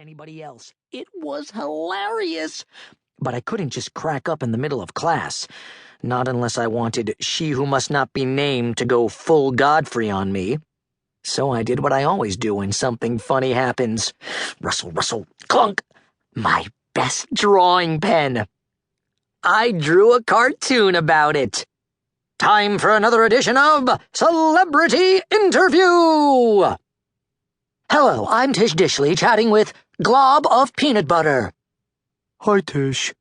anybody else. It was hilarious. But I couldn't just crack up in the middle of class. Not unless I wanted She Who Must Not Be Named to go full Godfrey on me. So I did what I always do when something funny happens. Rustle, rustle, clunk! My best drawing pen. I drew a cartoon about it. Time for another edition of Celebrity Interview! Hello, I'm Tish Dishley, chatting with Glob of Peanut Butter. Hi, Tish.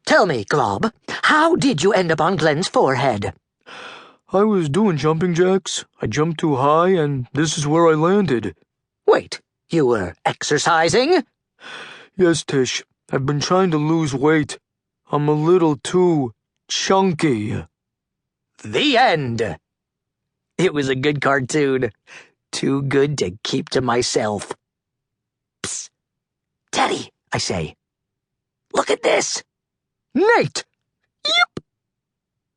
Tell me, Glob, how did you end up on Glenn's forehead? I was doing jumping jacks. I jumped too high, and this is where I landed. Wait, you were exercising? Yes, Tish. I've been trying to lose weight. I'm a little too chunky. The end. It was a good cartoon. Too good to keep to myself. Psst. Teddy, I say. Look at this. Nate! Yep.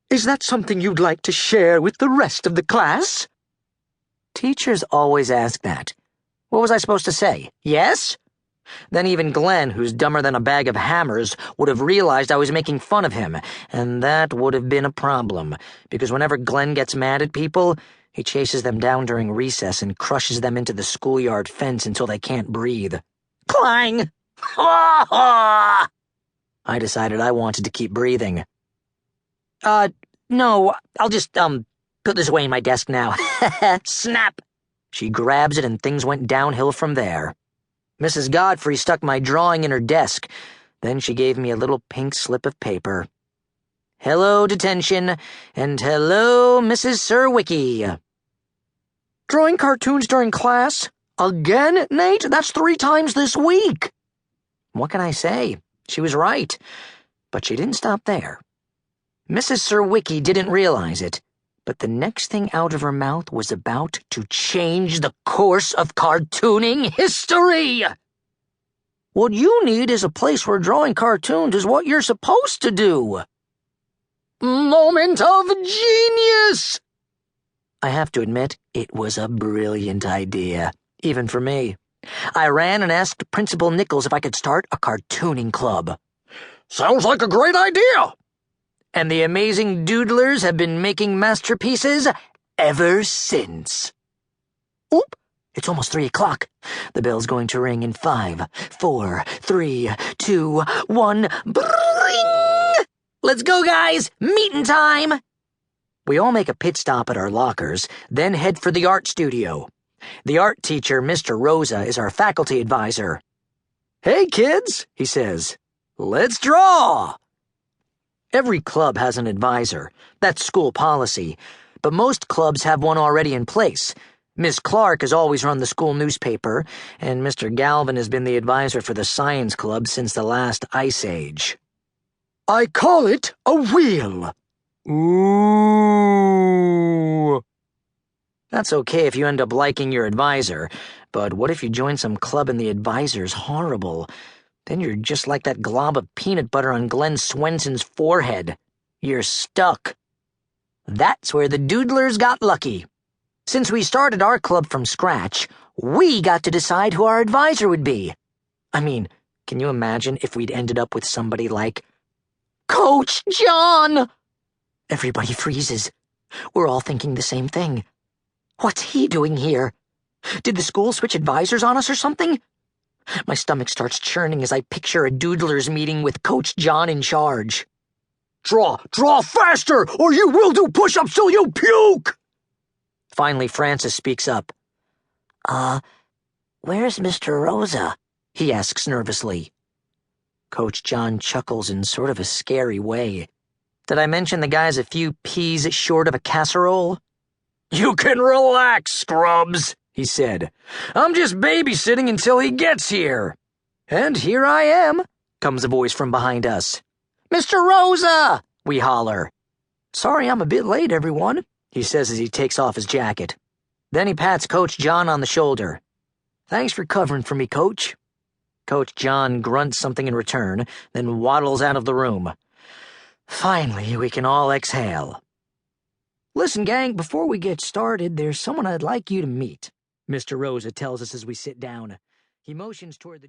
Is that something you'd like to share with the rest of the class? Teachers always ask that. What was I supposed to say? Yes? Then even Glenn, who's dumber than a bag of hammers, would have realized I was making fun of him, and that would have been a problem, because whenever Glenn gets mad at people, he chases them down during recess and crushes them into the schoolyard fence until they can't breathe. Clang! Ha ha! I decided I wanted to keep breathing. No, I'll just, put this away in my desk now. Snap! She grabs it and things went downhill from there. Mrs. Godfrey stuck my drawing in her desk. Then she gave me a little pink slip of paper. Hello, detention, and hello, Mrs. Sir Wiki. Drawing cartoons during class? Again, Nate? That's 3 times this week. What can I say? She was right. But she didn't stop there. Mrs. Sir Wiki didn't realize it, but the next thing out of her mouth was about to change the course of cartooning history. What you need is a place where drawing cartoons is what you're supposed to do. Moment of genius! I have to admit, it was a brilliant idea, even for me. I ran and asked Principal Nichols if I could start a cartooning club. Sounds like a great idea! And the amazing doodlers have been making masterpieces ever since. Oop! It's almost 3 o'clock. The bell's going to ring in 5, 4, 3, 2, 1. Bring! Let's go, guys! Meeting time! We all make a pit stop at our lockers, then head for the art studio. The art teacher, Mr. Rosa, is our faculty advisor. Hey, kids, he says. Let's draw! Every club has an advisor. That's school policy. But most clubs have one already in place. Miss Clark has always run the school newspaper, and Mr. Galvin has been the advisor for the science club since the last ice age. I call it a wheel. Ooh. That's okay if you end up liking your advisor, but what if you join some club and the advisor's horrible? Then you're just like that glob of peanut butter on Glenn Swenson's forehead. You're stuck. That's where the doodlers got lucky. Since we started our club from scratch, we got to decide who our advisor would be. I mean, can you imagine if we'd ended up with somebody like Coach John? Everybody freezes. We're all thinking the same thing. What's he doing here? Did the school switch advisors on us or something? My stomach starts churning as I picture a doodlers meeting with Coach John in charge. Draw faster, or you will do push-ups till you puke! Finally, Francis speaks up. Where's Mr. Rosa? He asks nervously. Coach John chuckles in sort of a scary way. Did I mention the guy's a few peas short of a casserole? You can relax, scrubs, he said. I'm just babysitting until he gets here. And here I am, comes a voice from behind us. Mr. Rosa, we holler. Sorry I'm a bit late, everyone, he says as he takes off his jacket. Then he pats Coach John on the shoulder. Thanks for covering for me, Coach. Coach John grunts something in return, then waddles out of the room. Finally, we can all exhale. Listen, gang, before we get started, there's someone I'd like you to meet, Mr. Rosa tells us as we sit down. He motions toward the door.